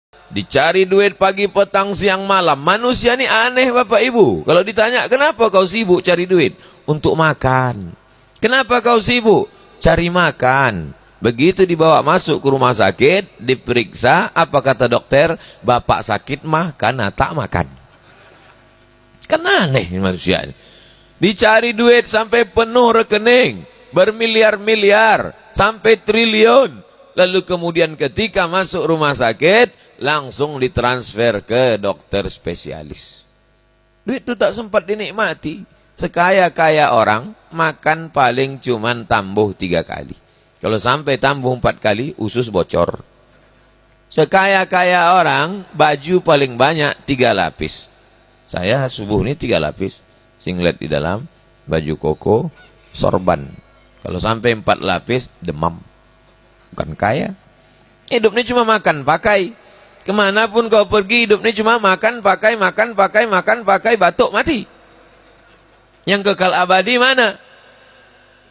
Dicari duit pagi, petang, siang, malam. Manusia ini aneh Bapak Ibu. Kalau ditanya, kenapa kau sibuk cari duit? Untuk makan. Kenapa kau sibuk? Cari makan. Begitu dibawa masuk ke rumah sakit, diperiksa, apa kata dokter? Bapak sakit mah karena tak makan. Kan aneh manusia ini. Dicari duit sampai penuh rekening, bermiliar-miliar, sampai triliun. Lalu kemudian ketika masuk rumah sakit, langsung ditransfer ke dokter spesialis. Duit itu tak sempat dinikmati. Sekaya-kaya orang, makan paling cuman tambuh 3 kali. Kalau sampai tambuh 4 kali, usus bocor. Sekaya-kaya orang, baju paling banyak 3 lapis. Saya subuh ini 3 lapis. Singlet di dalam, baju koko, sorban. Kalau sampai 4 lapis, demam. Bukan kaya. Hidup ini cuma makan, pakai. Kemanapun kau pergi, hidup ini cuma makan, pakai, makan, pakai, makan, pakai, batuk, mati. Yang kekal abadi mana?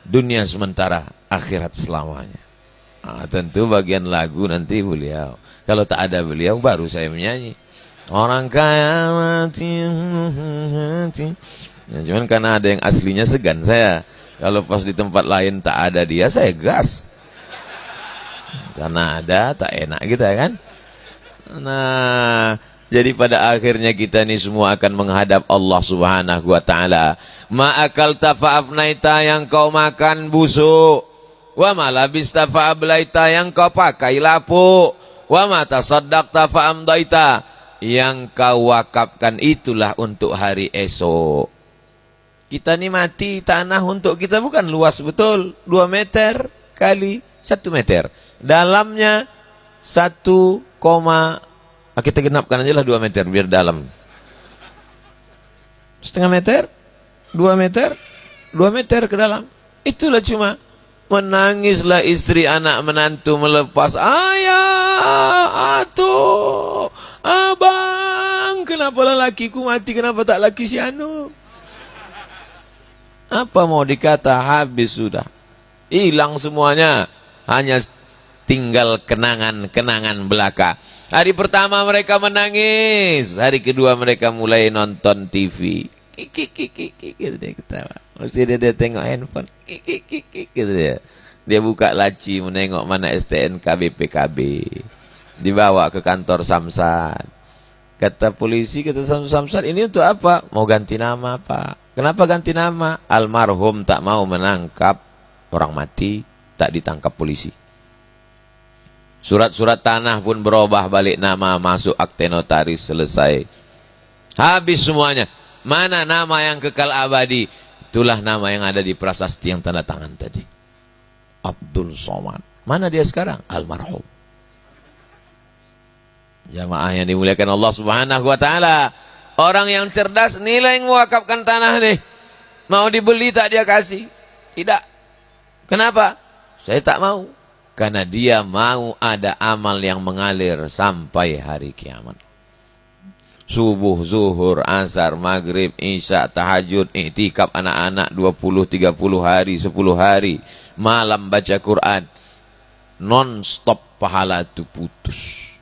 Dunia sementara, akhirat selamanya. Tentu bagian lagu nanti beliau. Kalau tak ada beliau, baru saya menyanyi. Orang kaya mati. Ya, cuman karena ada yang aslinya segan saya. Kalau pas di tempat lain tak ada dia, saya gas. Karena ada, tak enak kita kan. Nah, jadi pada akhirnya kita ini semua akan menghadap Allah Subhanahu wa ta'ala. Ma'akal tafa'afnaita, yang kau makan busuk. Wa malabista fa'ablaita, yang kau pakai lapuk. Wa mata saddaqta fa'amdaita, yang kau wakafkan itulah untuk hari esok. Kita ini mati, tanah untuk kita bukan luas betul. 2 meter kali 1 meter. Dalamnya 1, kita genapkan aja lah 2 meter biar dalam. 1/2 meter, 2 meter, 2 meter ke dalam. Itulah cuma. Menangislah istri, anak, menantu melepas. Ayah, atuh, abang, kenapa lelakiku mati, kenapa tak laki si anu? Apa mau dikata, habis sudah. Hilang semuanya. Hanya tinggal kenangan-kenangan belaka. Hari pertama mereka menangis. Hari kedua mereka mulai nonton TV. Gitu dia ketawa. Mesti dia tengok handphone. Gitu dia. Dia buka laci menengok mana STNK BPKB. Dibawa ke kantor Samsat. Kata polisi, kata Samsat, ini untuk apa? Mau ganti nama Pak. Kenapa ganti nama? Almarhum tak mau menangkap orang mati, tak ditangkap polisi. Surat-surat tanah pun berubah balik nama, masuk akte notaris, selesai. Habis semuanya. Mana nama yang kekal abadi? Itulah nama yang ada di prasasti yang tanda tangan tadi. Abdul Somad. Mana dia sekarang? Almarhum. Jamaah yang dimuliakan Allah Subhanahu wa ta'ala. Orang yang cerdas nilai mewakafkan tanah nih. Mau dibeli tak dia kasih? Tidak. Kenapa? Saya tak mau. Karena dia mau ada amal yang mengalir sampai hari kiamat. Subuh, zuhur, asar, maghrib, isya, tahajud, i'tikaf anak-anak 20, 30 hari, 10 hari. Malam baca Quran. Non-stop pahala itu putus.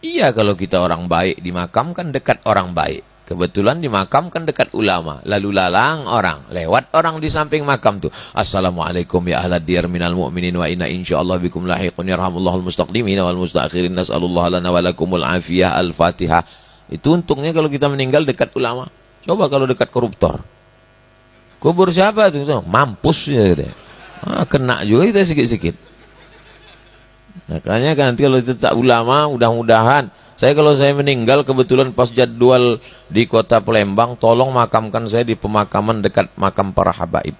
Iya, kalau kita orang baik dimakamkan dekat orang baik. Kebetulan dimakamkan dekat ulama. Lalu lalang orang. Lewat orang di samping makam tu. Assalamualaikum ya ahlad diyar minal mu'minin wa inna insyaallah bikum lahiqun yarhamullahul mustaqdimin wal mustaakhirin nas'alullah lana walakumul afiyah al-fatihah. Itu untungnya kalau kita meninggal dekat ulama. Coba kalau dekat koruptor. Kubur siapa tu? Mampus ya. Kena juga kita sikit-sikit. Makanya kan nanti kalau itu tak ulama, mudah-mudahan. Kalau saya meninggal kebetulan pas jadwal di kota Palembang, tolong makamkan saya di pemakaman dekat makam para habaib.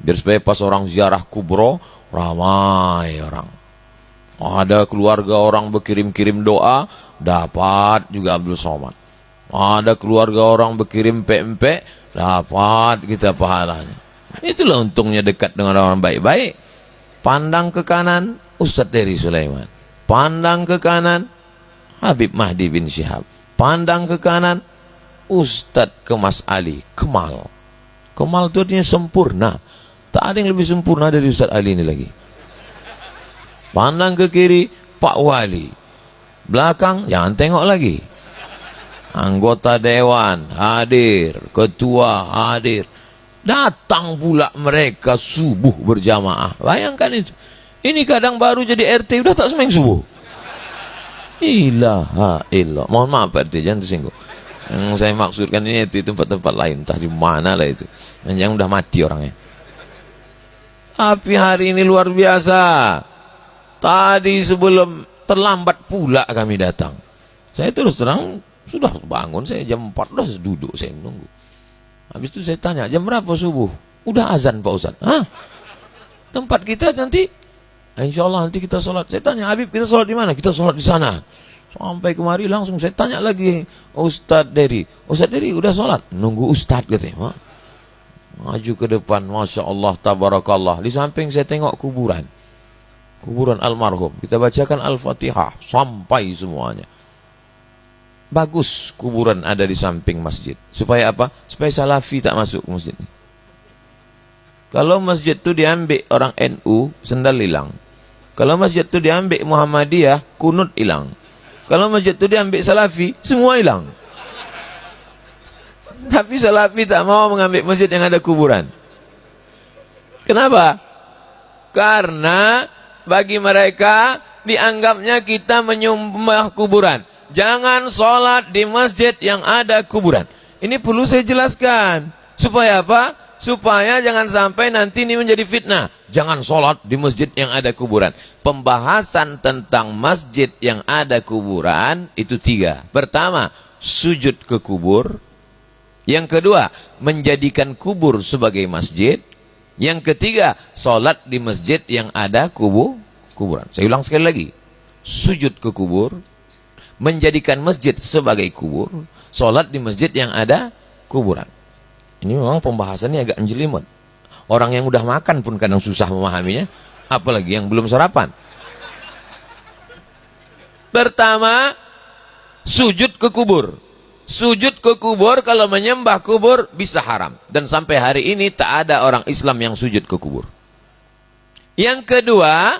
Biar supaya pas orang ziarah kubro, ramai orang. Ada keluarga orang berkirim-kirim doa, dapat juga Abdul Somad. Ada keluarga orang berkirim pempek, dapat kita pahalanya. Itulah untungnya dekat dengan orang baik-baik. Pandang ke kanan, Ustadz Dery Sulaiman. Pandang ke kanan, Habib Mahdi bin Syihab. Pandang ke kanan, Ustadz Kemas Ali, Kemal. Kemal itu artinya sempurna. Tak ada yang lebih sempurna dari Ustadz Ali ini lagi. Pandang ke kiri, Pak Wali. Belakang jangan tengok lagi. Anggota dewan hadir, ketua hadir. Datang pula mereka subuh berjamaah. Bayangkan itu. Ini kadang baru jadi RT udah tak sembahyang subuh. Ilaha illallah. Mohon maaf Pak RT, jangan tersinggung. Yang saya maksudkan ini itu tempat-tempat lain, entah di mana lah itu. Yang udah mati orangnya. Tapi hari ini luar biasa. Tadi sebelum terlambat pula kami datang. Saya terus terang sudah bangun, saya jam 4 udah duduk saya menunggu. Habis itu saya tanya, jam berapa subuh? Udah azan Pak Ustaz. Hah? Tempat kita nanti, insya Allah nanti kita sholat. Saya tanya, Habib kita sholat di mana? Kita sholat di sana. Sampai kemari langsung saya tanya lagi, Ustadz Dery. Ustadz Dery udah sholat? Nunggu Ustadz katanya. Maju ke depan, Masya Allah, Tabarakallah. Di samping saya tengok kuburan. Kuburan almarhum. Kita bacakan Al-Fatihah sampai semuanya. Bagus kuburan ada di samping masjid. Supaya apa? Supaya salafi tak masuk ke masjid. Kalau masjid itu diambil orang NU, sendal hilang. Kalau masjid itu diambil Muhammadiyah, kunut hilang. Kalau masjid itu diambil salafi, semua hilang. Tapi salafi tak mau mengambil masjid yang ada kuburan. Kenapa? Karena bagi mereka dianggapnya kita menyembah kuburan. Jangan sholat di masjid yang ada kuburan. Ini perlu saya jelaskan. Supaya apa? Supaya jangan sampai nanti ini menjadi fitnah. Jangan sholat di masjid yang ada kuburan. Pembahasan tentang masjid yang ada kuburan itu 3. Pertama, sujud ke kubur. Yang kedua, menjadikan kubur sebagai masjid. Yang ketiga, sholat di masjid yang ada kuburan. Saya ulang sekali lagi. Sujud ke kubur, menjadikan masjid sebagai kubur, sholat di masjid yang ada kuburan. Ini memang pembahasannya agak jelimet. Orang yang udah makan pun kadang susah memahaminya, apalagi yang belum sarapan. Pertama, sujud ke kubur. Sujud ke kubur, kalau menyembah kubur bisa haram. Dan sampai hari ini tak ada orang Islam yang sujud ke kubur. Yang kedua,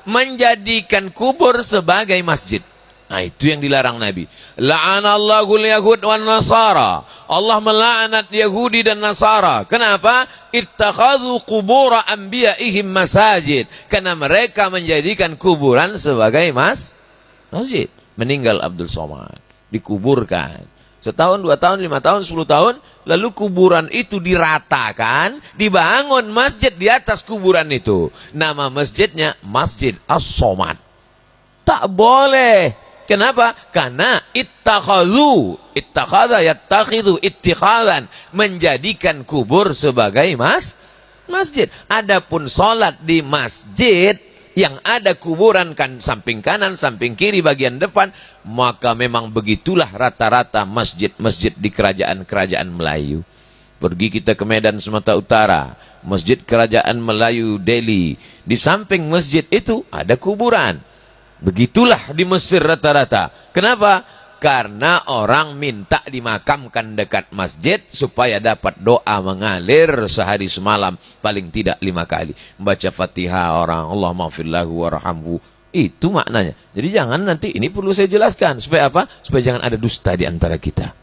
menjadikan kubur sebagai masjid. Nah, itu yang dilarang Nabi. La'anallahul yahud wan nasara. Allah melaknat Yahudi dan Nasara. Kenapa? Ittakhadhu qubura anbiya'ihim masajid. Karena mereka menjadikan kuburan sebagai masjid. Meninggal Abdul Somad, dikuburkan. Setahun, 2 tahun, 5 tahun, 10 tahun, lalu kuburan itu diratakan, dibangun masjid di atas kuburan itu. Nama masjidnya Masjid As-Somad. Tak boleh. Kenapa? Karena ittakhadha yattakhidhu ittikhadan, menjadikan kubur sebagai masjid. Adapun sholat di masjid yang ada kuburan kan samping kanan, samping kiri, bagian depan, maka memang begitulah rata-rata masjid-masjid di kerajaan-kerajaan Melayu. Pergi kita ke Medan Sumatera Utara, Masjid Kerajaan Melayu Delhi, di samping masjid itu ada kuburan. Begitulah di Mesir rata-rata. Kenapa? Karena orang minta dimakamkan dekat masjid supaya dapat doa mengalir sehari semalam paling tidak 5 kali. Membaca Fatihah orang, Allahumma firlahu warhamhu. Itu maknanya. Jadi jangan nanti, ini perlu saya jelaskan. Supaya apa? Supaya jangan ada dusta di antara kita.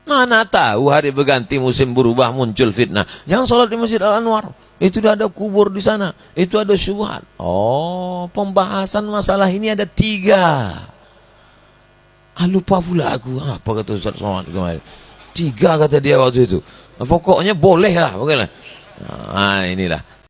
Mana tahu hari berganti musim berubah muncul fitnah. Jangan sholat di Masjid Al-Anwar. Itu ada kubur di sana. Itu ada syubhat. Oh, pembahasan masalah ini ada 3. Lupa pula aku. Apa kata Ustaz Somad kemarin? 3 kata dia waktu itu. Pokoknya boleh lah. Inilah.